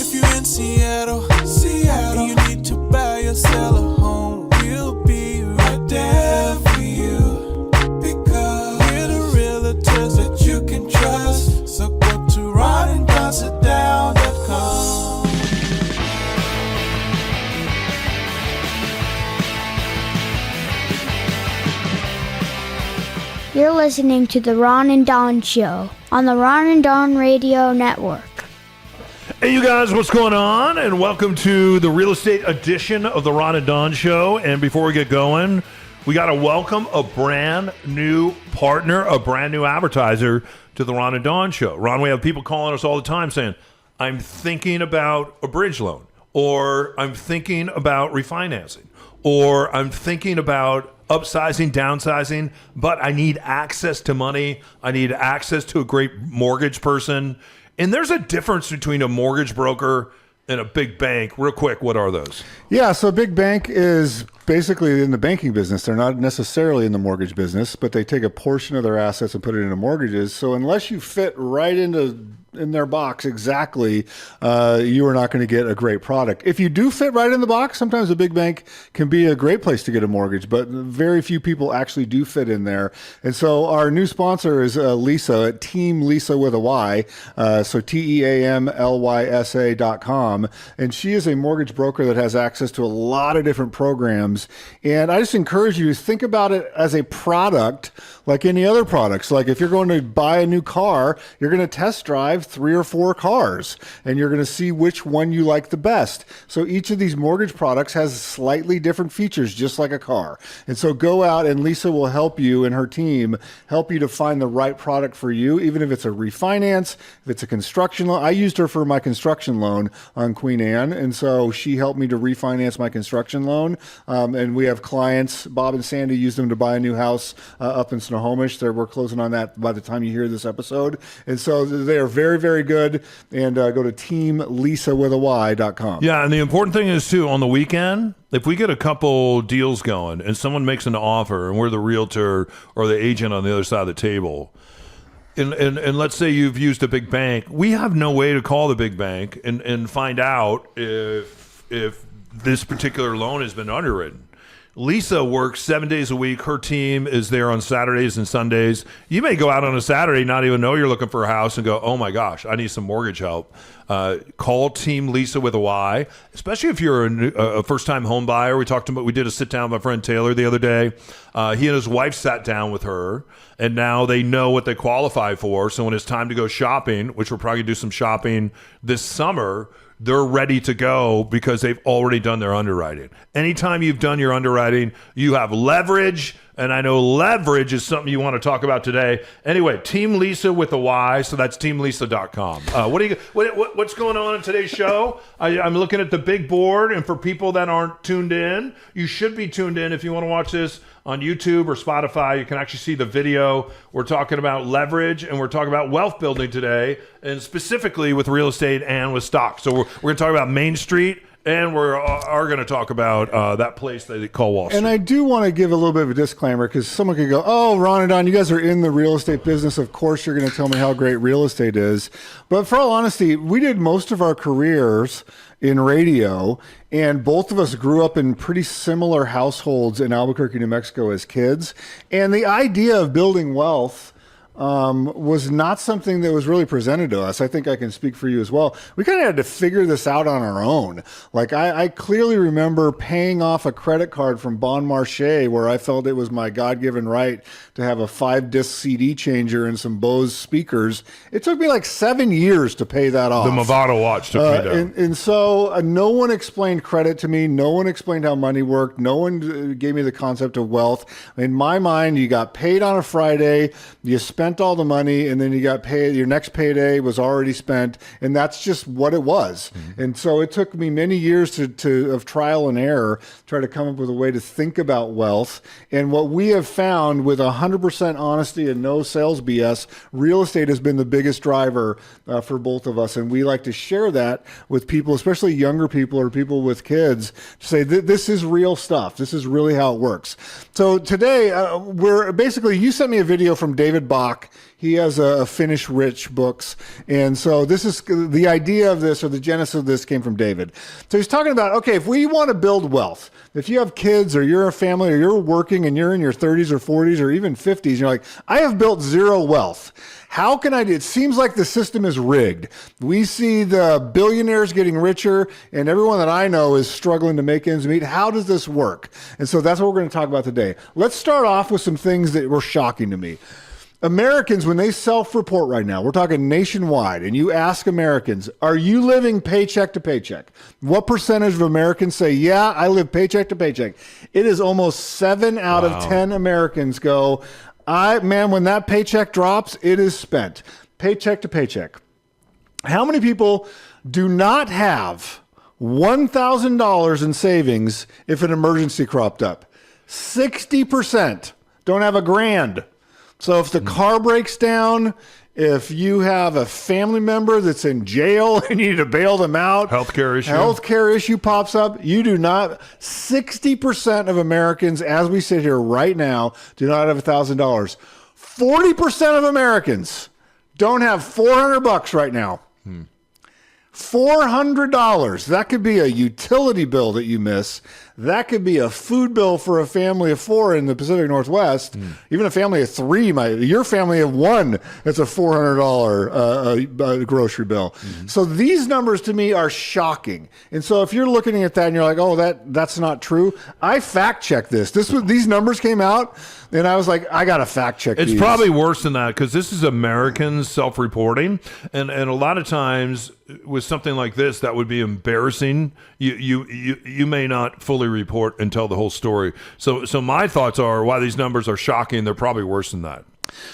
If you're in Seattle, and you need to buy or sell a home, we'll be right there for you. Because we're the realtors that you can trust. So go to ronanddonsitdown.com. You're listening to The Ron and Don Show on the Ron and Don Radio Network. Hey, you guys, what's going on? And welcome to the real estate edition of the Ron and Don Show. And before we get going, we got to welcome a brand new partner, a brand new advertiser to the Ron and Don Show. Ron, we have people calling us all the time saying, I'm thinking about a bridge loan, or I'm thinking about refinancing, or I'm thinking about upsizing, downsizing, but I need access to money. I need access to a great mortgage person. And there's a difference between a mortgage broker and a big bank. Real quick, what are those? Yeah, so a big bank is basically in the banking business. They're not necessarily in the mortgage business, but they take a portion of their assets and put it into mortgages. So unless you fit right in their box exactly, you are not going to get a great product. If you do fit right in the box, sometimes a big bank can be a great place to get a mortgage, but very few people actually do fit in there. And so our new sponsor is Lisa at Team Lisa with a Y, so TEAMLYSA.com. And she is a mortgage broker that has access to a lot of different programs. And I just encourage you to think about it as a product like any other products. Like if you're going to buy a new car, you're going to test drive 3 or 4 cars, and you're going to see which one you like the best. So each of these mortgage products has slightly different features, just like a car. And so go out, and Lisa will help you and her team help you to find the right product for you, even if it's a refinance, if it's a construction loan. I used her for my construction loan on Queen Anne, and so she helped me to refinance my construction loan. And we have clients, Bob and Sandy, use them to buy a new house up in Snohomish. We're closing on that by the time you hear this episode. And so they are very, very good. And go to teamlisawithany.com. Yeah, and the important thing is, too, on the weekend, if we get a couple deals going and someone makes an offer and we're the realtor or the agent on the other side of the table, and let's say you've used a big bank, we have no way to call the big bank and find out if this particular loan has been underwritten. Lisa works 7 days a week. Her team is there on Saturdays and Sundays. You may go out on a Saturday, not even know you're looking for a house, and go, oh my gosh, I need some mortgage help. Call Team Lisa with a Y, especially if you're a first-time home buyer. We did a sit-down with my friend Taylor the other day. He and his wife sat down with her, and now they know what they qualify for. So when it's time to go shopping, which we'll probably do some shopping this summer, they're ready to go because they've already done their underwriting. Anytime you've done your underwriting, you have leverage, and I know leverage is something you want to talk about today. Anyway, Team Lisa with a Y, so that's teamlisa.com. What's going on in today's show? I'm looking at the big board, and for people that aren't tuned in, you should be tuned in if you want to watch this on YouTube or Spotify. You can actually see the video. We're talking about leverage, and we're talking about wealth building today, and specifically with real estate and with stocks. So we're going to talk about Main Street, and we are going to talk about that place that they call Wall Street. And I do want to give a little bit of a disclaimer, because someone could go, oh, Ron and Don, you guys are in the real estate business. Of course you're going to tell me how great real estate is. But for all honesty, we did most of our careers in radio, and both of us grew up in pretty similar households in Albuquerque, New Mexico as kids. And the idea of building wealth was not something that was really presented to us. I think I can speak for you as well. We kind of had to figure this out on our own. Like I clearly remember paying off a credit card from Bon Marché, where I felt it was my God-given right to have a 5-disc CD changer and some Bose speakers. It took me like 7 years to pay that off. The Movado watch took me down. And so no one explained credit to me. No one explained how money worked. No one gave me the concept of wealth. In my mind, you got paid on a Friday, you spent all the money, and then you got paid. Your next payday was already spent, and that's just what it was. Mm-hmm. And so it took me many years of trial and error to try to come up with a way to think about wealth. And what we have found, with 100% honesty and no sales BS, real estate has been the biggest driver for both of us. And we like to share that with people, especially younger people or people with kids, to say this is real stuff. This is really how it works. So today, we're basically, you sent me a video from David Bach stock. He has a Finish Rich books. And so this is the idea of this, or the genesis of this, came from David. So he's talking about, okay, if we want to build wealth, if you have kids or you're a family or you're working and you're in your 30s or 40s or even 50s, you're like, I have built zero wealth. How can I do it? It seems like the system is rigged. We see the billionaires getting richer and everyone that I know is struggling to make ends meet. How does this work? And so that's what we're going to talk about today. Let's start off with some things that were shocking to me. Americans, when they self-report right now, we're talking nationwide, and you ask Americans, are you living paycheck to paycheck? What percentage of Americans say, yeah, I live paycheck to paycheck? It is almost 7 out of 10 Americans go, when that paycheck drops, it is spent. Paycheck to paycheck. How many people do not have $1,000 in savings if an emergency cropped up? 60% don't have $1,000. So if the car breaks down, if you have a family member that's in jail and you need to bail them out, healthcare issue pops up, you do not. 60% of Americans, as we sit here right now, do not have $1,000. 40% of Americans don't have $400 right now. $400. That could be a utility bill that you miss. That could be a food bill for a family of 4 in the Pacific Northwest. Even a family of 3 might. Your family of 1, it's a $400 grocery bill. So these numbers to me are shocking. And so if you're looking at that and you're like, oh, that's not true, I fact checked this. These numbers came out, and I was like, I got to fact check these. It's probably worse than that because this is Americans self-reporting, and a lot of times with something like this, that would be embarrassing. You may not fully report and tell the whole story. So my thoughts are, why these numbers are shocking, they're probably worse than that.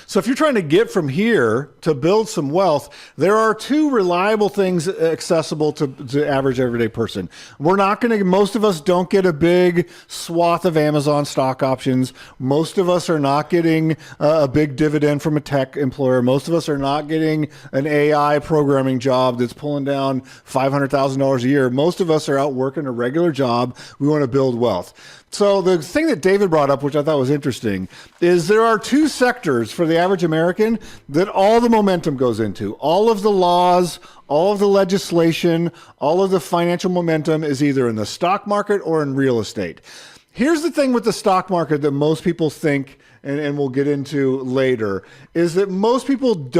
So if you're trying to get from here to build some wealth, there are 2 reliable things accessible to the average everyday person. Most of us don't get a big swath of Amazon stock options. Most of us are not getting a big dividend from a tech employer. Most of us are not getting an AI programming job that's pulling down $500,000 a year. Most of us are out working a regular job. We want to build wealth. So the thing that David brought up, which I thought was interesting, is there are 2 sectors for the average American that all the momentum goes into. All of the laws, all of the legislation, all of the financial momentum is either in the stock market or in real estate. Here's the thing with the stock market that most people think, and we'll get into later, is that most people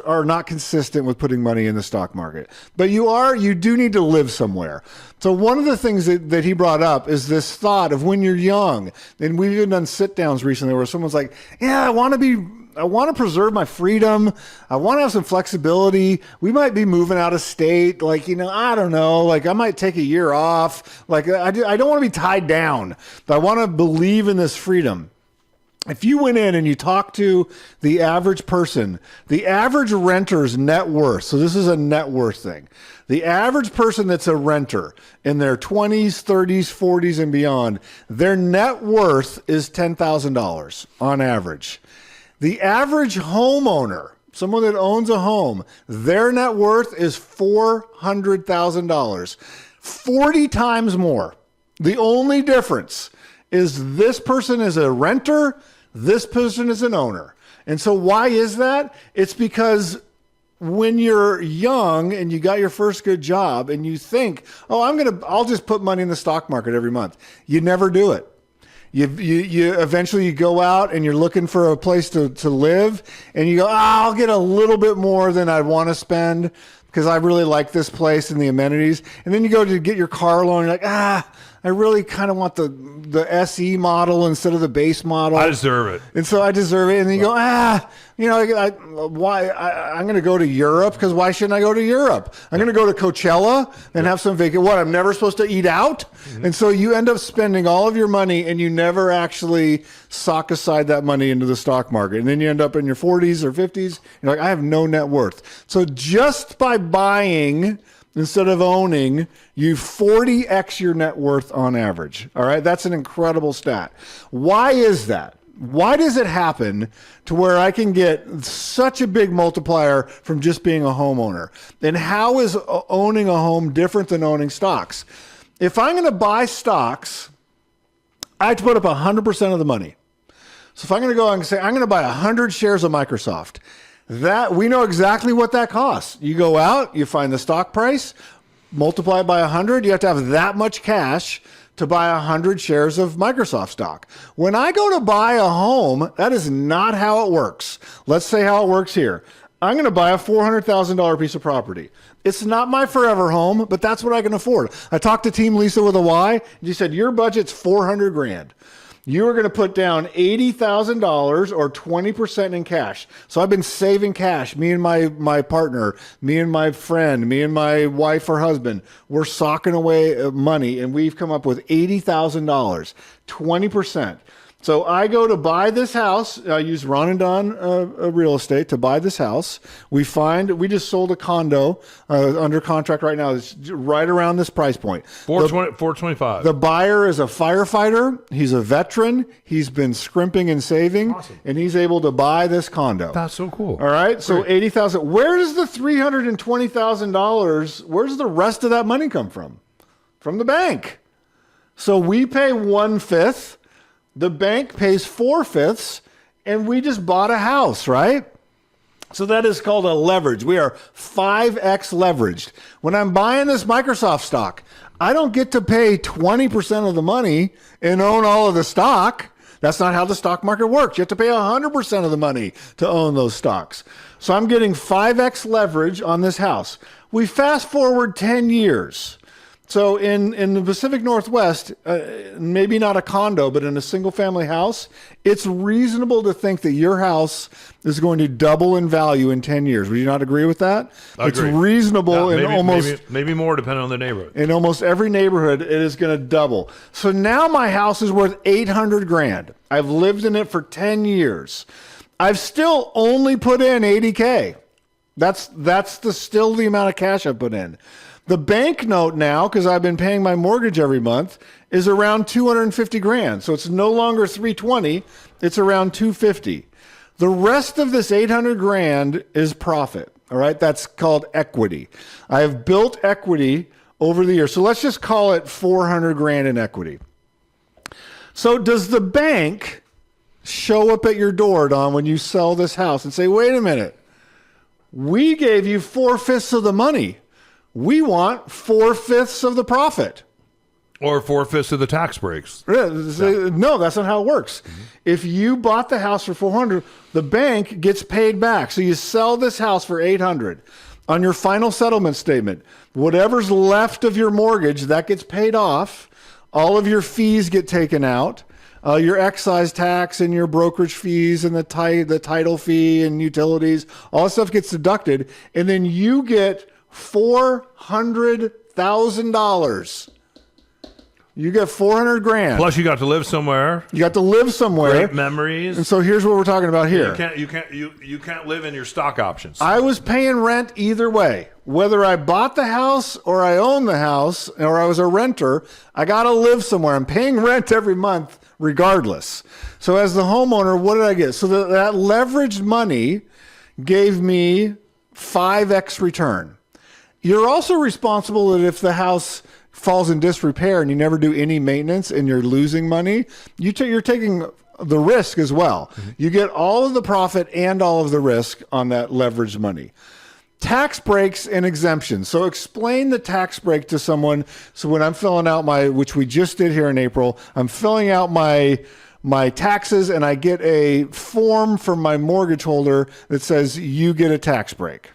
are not consistent with putting money in the stock market. But you do need to live somewhere. So one of the things that he brought up is this thought of when you're young, and we've even done sit downs recently where someone's like, yeah, I want to preserve my freedom. I want to have some flexibility. We might be moving out of state. I don't know. I might take a year off. I don't want to be tied down, but I want to believe in this freedom. If you went in and you talked to the average person, the average renter's net worth, so this is a net worth thing. The average person that's a renter in their 20s, 30s, 40s, and beyond, their net worth is $10,000 on average. The average homeowner, someone that owns a home, their net worth is $400,000, 40 times more. The only difference is this person is a renter, this person is an owner. And so why is that? It's because when you're young and you got your first good job and you think, oh, I'll just put money in the stock market every month. You never do it. You eventually go out and you're looking for a place to live and you go, I'll get a little bit more than I want to spend because I really like this place and the amenities. And then you go to get your car loan. You're like, I really kind of want the SE model instead of the base model. I deserve it. And so I deserve it. And then you go, why? I'm going to go to Europe because why shouldn't I go to Europe? I'm going to go to Coachella and have some vacation. What, I'm never supposed to eat out? Mm-hmm. And so you end up spending all of your money and you never actually sock aside that money into the stock market. And then you end up in your 40s or 50s. You're like, I have no net worth. So just by buying instead of owning, you 40x your net worth on average. All right. That's an incredible stat. Why is that? Why does it happen to where I can get such a big multiplier from just being a homeowner? And how is owning a home different than owning stocks? If I'm going to buy stocks, I have to put up 100% of the money. So if I'm going to go and say, I'm going to buy 100 shares of Microsoft, that we know exactly what that costs. You go out, you find the stock price, multiply it by 100. You have to have that much cash to buy 100 shares of Microsoft stock. When I go to buy a home, that is not how it works. Let's say how it works here. I'm going to buy a $400,000 piece of property. It's not my forever home, but that's what I can afford. I talked to Team Lisa with a Y, and she said, your budget's $400,000. You are going to put down $80,000 or 20% in cash. So I've been saving cash. Me and my partner, me and my friend, me and my wife or husband, we're socking away money, and we've come up with $80,000, 20%. So I go to buy this house. I use Ron and Don Real Estate to buy this house. We just sold a condo under contract right now. It's right around this price point. 425. The buyer is a firefighter. He's a veteran. He's been scrimping and saving, and he's able to buy this condo. That's so cool. All right. So $80,000. Where does the $320,000? Where does the rest of that money come from? From the bank. So we pay 1/5. The bank pays 4/5, and we just bought a house, right? So that is called a leverage. We are 5x leveraged. When I'm buying this Microsoft stock, I don't get to pay 20% of the money and own all of the stock. That's not how the stock market works. You have to pay 100% of the money to own those stocks. So I'm getting 5x leverage on this house. We fast forward 10 years. So in the Pacific Northwest, maybe not a condo, but in a single family house, it's reasonable to think that your house is going to double in value in 10 years. Would you not agree with that? I agree. It's reasonable maybe more depending on the neighborhood. In almost every neighborhood, it is going to double. So now my house is worth $800,000. I've lived in it for 10 years. I've still only put in $80K. That's still the amount of cash I put in. The bank note now, because I've been paying my mortgage every month, is around $250,000. So it's no longer $320, it's around $250. The rest of this $800,000 is profit. All right, that's called equity. I have built equity over the years. So let's just call it $400,000 in equity. So does the bank show up at your door, Don, when you sell this house and say, wait a minute, we gave you 4/5 of the money. We want 4/5 of the profit. Or 4/5 of the tax breaks. No, that's not how it works. Mm-hmm. If you bought the house for $400,000, the bank gets paid back. So you sell this house for $800,000. On your final settlement statement, whatever's left of your mortgage, that gets paid off. All of your fees get taken out. Your excise tax and your brokerage fees and the title fee and utilities, all that stuff gets deducted. And then you get $400,000. You get $400,000. Plus, you got to live somewhere. You got to live somewhere. Great memories. And so here's what we're talking about here. You can't live in your stock options. I was paying rent either way. Whether I bought the house or I owned the house or I was a renter, I got to live somewhere. I'm paying rent every month regardless. So as the homeowner, what did I get? So that leveraged money gave me 5x return. You're also responsible that if the house falls in disrepair and you never do any maintenance and you're losing money, you're taking the risk as well. Mm-hmm. You get all of the profit and all of the risk on that leveraged money. Tax breaks and exemptions. So explain the tax break to someone. So when I'm filling out which we just did here in April, I'm filling out my taxes and I get a form from my mortgage holder that says you get a tax break.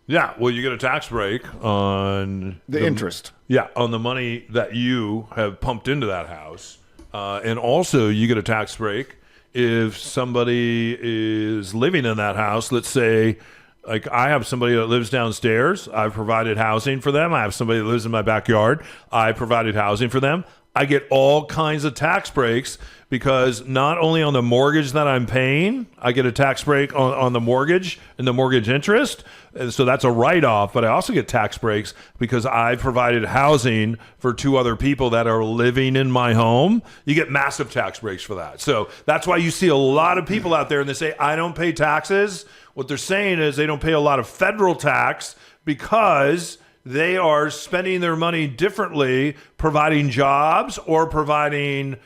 Yeah, well, you get a tax break on the interest. Yeah, on the money that you have pumped into that house. And also, you get a tax break if somebody is living in that house. Let's say, like, I have somebody that lives downstairs. I've provided housing for them. I have somebody that lives in my backyard. I provided housing for them. I get all kinds of tax breaks because not only on the mortgage that I'm paying, I get a tax break on the mortgage and the mortgage interest. And so that's a write-off, but I also get tax breaks because I provided housing for 2 other people that are living in my home. You get massive tax breaks for that. So that's why you see a lot of people out there and they say, I don't pay taxes. What they're saying is they don't pay a lot of federal tax because they are spending their money differently, providing jobs or providing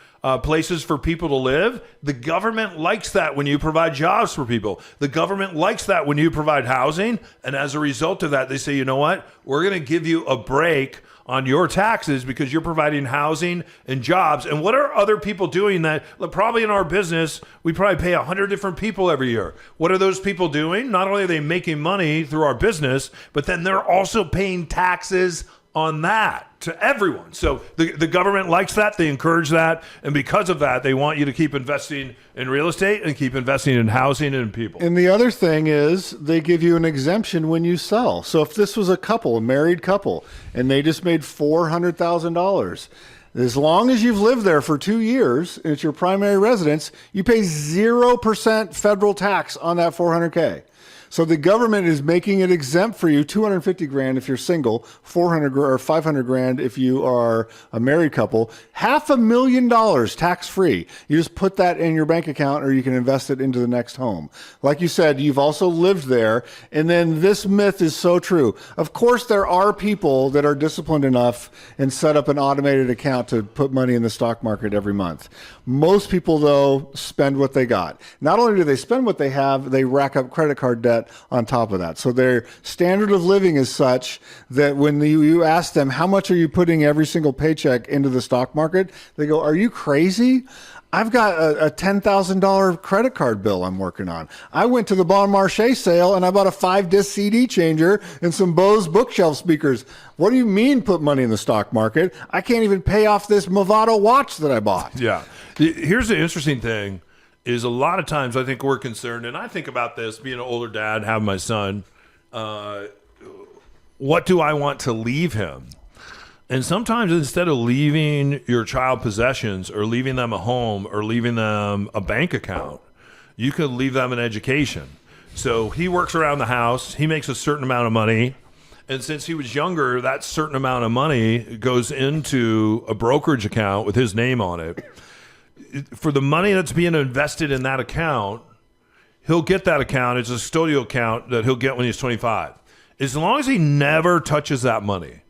places for people to live. The government likes that when you provide jobs for people. The government likes that when you provide housing. And as a result of that, they say, you know what? We're going to give you a break on your taxes because you're providing housing and jobs. And what are other people doing that probably in our business, we probably pay 100 different people every year. What are those people doing? Not only are they making money through our business, but then they're also paying taxes on that to everyone. So the government likes that. They encourage that. And because of that, they want you to keep investing in real estate and keep investing in housing and people. And the other thing is they give you an exemption when you sell. So if this was a married couple, and they just made $400,000, as long as you've lived there for 2 years and it's your primary residence, you pay 0% federal tax on that $400K. So the government is making it exempt for you, $250,000 if you're single, $400 or $500,000 if you are a married couple, $500,000 tax free. You just put that in your bank account, or you can invest it into the next home. Like you said, you've also lived there, and then this myth is so true. Of course, there are people that are disciplined enough and set up an automated account to put money in the stock market every month. Most people, though, spend what they got. Not only do they spend what they have, they rack up credit card debt on top of that. So their standard of living is such that when you ask them, how much are you putting every single paycheck into the stock market? They go, are you crazy? I've got a $10,000 credit card bill I'm working on. I went to the Bon Marché sale and I bought a 5-disc CD changer and some Bose bookshelf speakers. What do you mean put money in the stock market? I can't even pay off this Movado watch that I bought. Yeah. Here's the interesting thing. Is a lot of times I think we're concerned, and I think about this, being an older dad, having my son, what do I want to leave him? And sometimes instead of leaving your child possessions or leaving them a home or leaving them a bank account, you could leave them an education. So he works around the house, he makes a certain amount of money, and since he was younger, that certain amount of money goes into a brokerage account with his name on it. For the money that's being invested in that account, he'll get that account. It's a custodial account that he'll get when he's 25. As long as he never touches that money.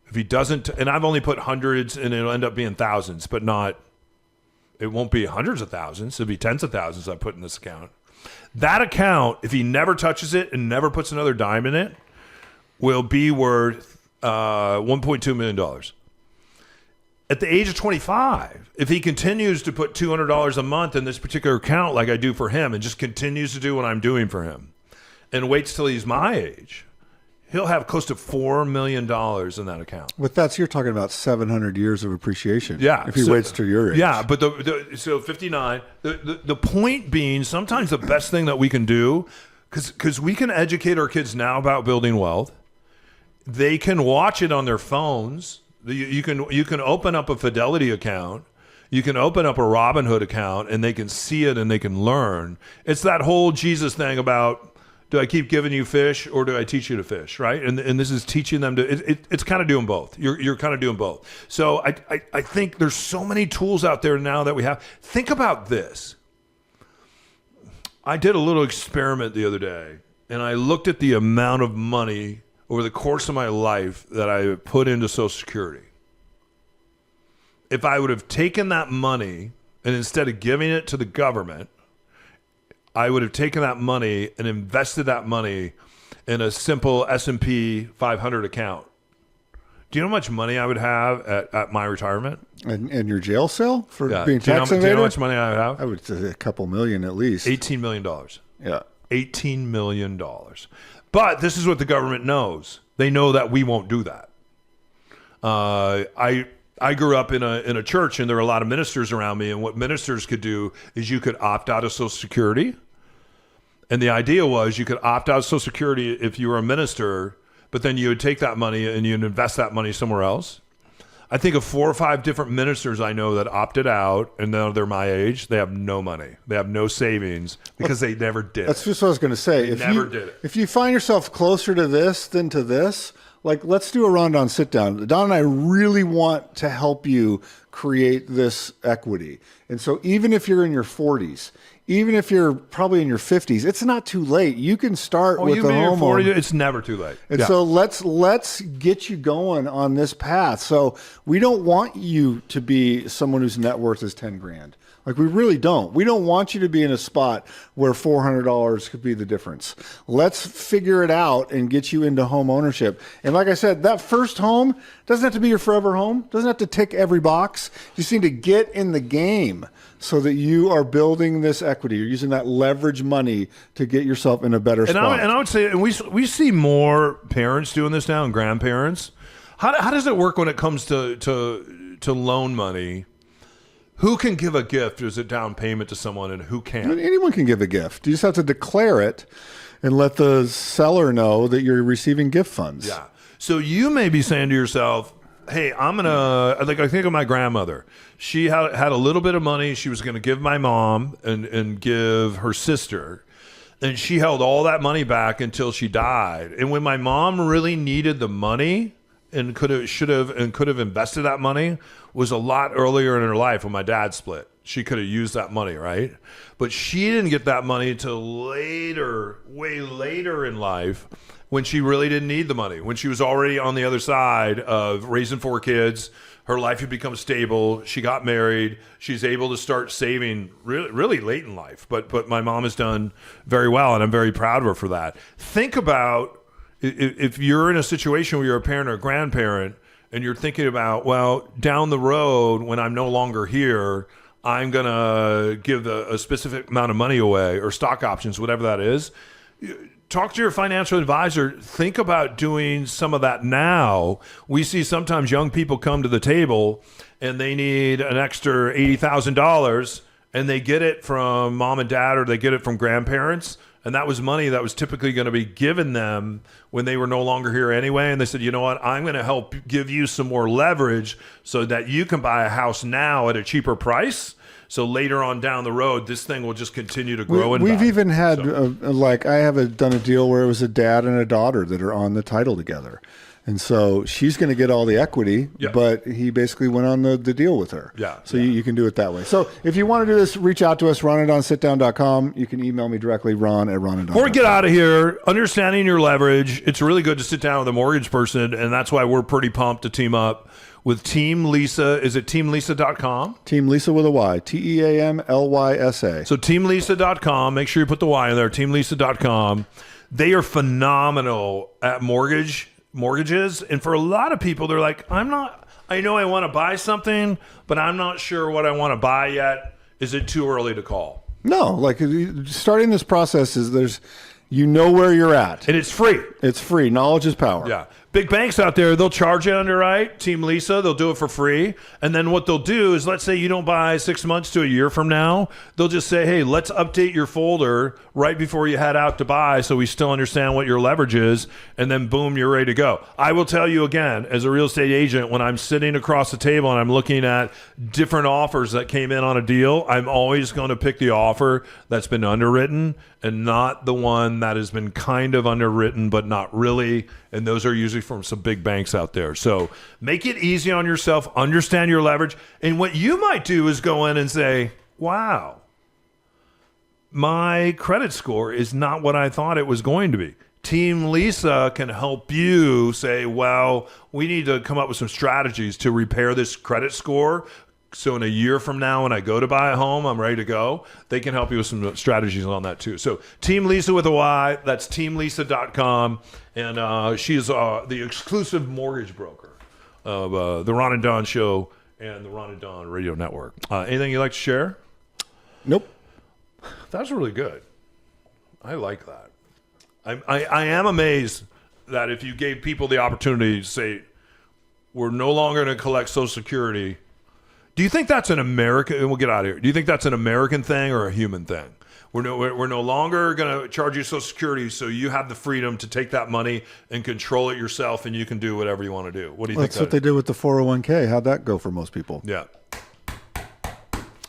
If he doesn't, and I've only put hundreds and it'll end up being thousands, but it won't be hundreds of thousands. It'll be tens of thousands I put in this account. That account, if he never touches it and never puts another dime in it, will be worth $1.2 million. At the age of 25, if he continues to put $200 a month in this particular account like I do for him and just continues to do what I'm doing for him and waits till he's my age, he'll have close to $4 million in that account. But you're talking about 700 years of appreciation. Yeah. If he waits till your age. Yeah, but so 59, the point being, sometimes the best thing that we can do, because we can educate our kids now about building wealth. They can watch it on their phones. You can open up a Fidelity account. You can open up a Robinhood account, and they can see it and they can learn. It's that whole Jesus thing about, do I keep giving you fish or do I teach you to fish, right? And this is teaching them to. It's kind of doing both. You're kind of doing both. So I think there's so many tools out there now that we have. Think about this. I did a little experiment the other day, and I looked at the amount of money over the course of my life that I put into Social Security. If I would have taken that money and instead of giving it to the government, I would have taken that money and invested that money in a simple S&P 500 account. Do you know how much money I would have at my retirement? And your jail cell for being tax evaded? Do you know how much money I would have? I would say a couple million at least. $18 million. Yeah. $18 million. But this is what the government knows. They know that we won't do that. I grew up in a church, and there were a lot of ministers around me, and what ministers could do is you could opt out of Social Security. And the idea was you could opt out of Social Security if you were a minister, but then you would take that money and you'd invest that money somewhere else. I think of 4 or 5 different ministers I know that opted out, and now they're my age. They have no money. They have no savings because they never did. That's just what I was going to say. Never did it. If you find yourself closer to this than to this, like, let's do a Ron Don sit down. Don and I really want to help you create this equity. And so even if you're in your 40s, even if you're probably in your 50s, it's not too late. You can start with you the may be home 40, loan. it's never too late. And so let's get you going on this path. So we don't want you to be someone whose net worth is 10 grand. Like, we really don't. We don't want you to be in a spot where $400 could be the difference. Let's figure it out and get you into home ownership. And like I said, that first home doesn't have to be your forever home. Doesn't have to tick every box. You just need to get in the game so that you are building this equity. You're using that leverage money to get yourself in a better spot. And I would say, and we see more parents doing this now and grandparents. How does it work when it comes to loan money? Who can give a gift as a down payment to someone, and who can't? I mean, anyone can give a gift. You just have to declare it and let the seller know that you're receiving gift funds. Yeah. So you may be saying to yourself, hey, I'm going to, like, I think of my grandmother. She had a little bit of money she was going to give my mom and give her sister. And she held all that money back until she died. And when my mom really needed the money and could have invested that money, was a lot earlier in her life when my dad split. She could have used that money, right? But she didn't get that money till later, way later in life, when she really didn't need the money, when she was already on the other side of raising 4 kids. Her life had become stable. She got married. She's able to start saving really, really late in life. But my mom has done very well, and I'm very proud of her for that. Think about if you're in a situation where you're a parent or a grandparent, and you're thinking about, well, down the road when I'm no longer here, I'm going to give a specific amount of money away, or stock options, whatever that is. Talk to your financial advisor. Think about doing some of that now. We see sometimes young people come to the table and they need an extra $80,000, and they get it from mom and dad, or they get it from grandparents. And that was money that was typically going to be given them when they were no longer here anyway. And they said, you know what, I'm going to help give you some more leverage so that you can buy a house now at a cheaper price. So later on down the road, this thing will just continue to grow. We've even had, I have done a deal where it was a dad and a daughter that are on the title together. And so she's going to get all the equity, but he basically went on the deal with her. So you can do it that way. So if you want to do this, reach out to us, ronanddonsitdown.com. You can email me directly, ron@ronanddon.com. Before we get out of here, understanding your leverage, it's really good to sit down with a mortgage person, and that's why we're pretty pumped to team up with Team Lisa. Is it teamlisa.com? Team Lisa with a Y, TEAMLYSA. So teamlisa.com, make sure you put the Y in there, teamlisa.com. They are phenomenal at mortgages, and for a lot of people, they're like, I know I want to buy something, but I'm not sure what I want to buy yet. Is it too early to call? No, like, starting this process is you know where you're at. And it's free. It's free. Knowledge is power. Yeah. Big banks out there, they'll charge you underwrite. Team Lisa, they'll do it for free. And then what they'll do is, let's say you don't buy 6 months to a year from now, they'll just say, hey, let's update your folder right before you head out to buy so we still understand what your leverage is. And then boom, you're ready to go. I will tell you again, as a real estate agent, when I'm sitting across the table and I'm looking at different offers that came in on a deal, I'm always going to pick the offer that's been underwritten and not the one that has been kind of underwritten but not really. And those are usually from some big banks out there. So make it easy on yourself, understand your leverage. And what you might do is go in and say, wow, my credit score is not what I thought it was going to be. Team Lisa can help you say, well, we need to come up with some strategies to repair this credit score. So in a year from now, when I go to buy a home, I'm ready to go. They can help you with some strategies on that too. So Team Lisa with a Y, that's teamlisa.com. And she is the exclusive mortgage broker of the Ron and Don Show and the Ron and Don Radio Network. Anything you'd like to share? Nope. That's really good. I like that. I am amazed that if you gave people the opportunity to say, we're no longer going to collect Social Security. Do you think that's an American, and we'll get out of here. Do you think that's an American thing or a human thing? We're no longer going to charge you Social Security, so you have the freedom to take that money and control it yourself, and you can do whatever you want to do. What do you think? That's what they did with the 401k. How'd that go for most people? Yeah.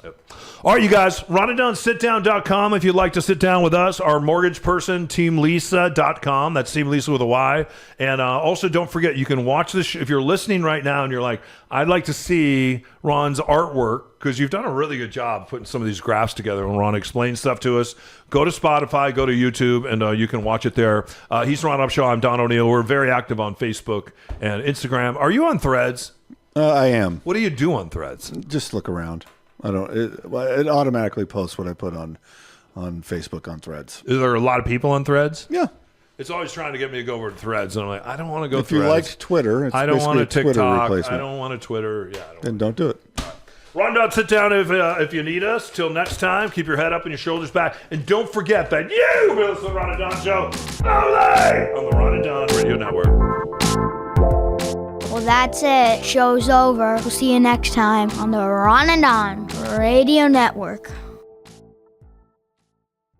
Yep. All right, you guys, ronanddonsitdown.com if you'd like to sit down with us. Our mortgage person, teamlisa.com. That's Team Lisa with a Y. And also, don't forget, you can watch this. If you're listening right now and you're like, I'd like to see Ron's artwork, because you've done a really good job putting some of these graphs together when Ron explains stuff to us. Go to Spotify, go to YouTube, and you can watch it there. He's Ron Upshaw. I'm Don O'Neill. We're very active on Facebook and Instagram. Are you on Threads? I am. What do you do on Threads? Just look around. It automatically posts what I put on Facebook on Threads. Is there a lot of people on Threads? Yeah. It's always trying to get me to go over to Threads, and I'm like, I don't want to go If Threads. you liked Twitter, it's I don't want a Twitter TikTok. replacement. I don't want a Twitter. Yeah, Then don't do it. Ron, sit down if you need us. Till next time, keep your head up and your shoulders back. And don't forget that you've been listening to the Ron and Don Show only on the Ron and Don Radio Network. Well, that's it. Show's over. We'll see you next time on the Ron and Don Radio Network.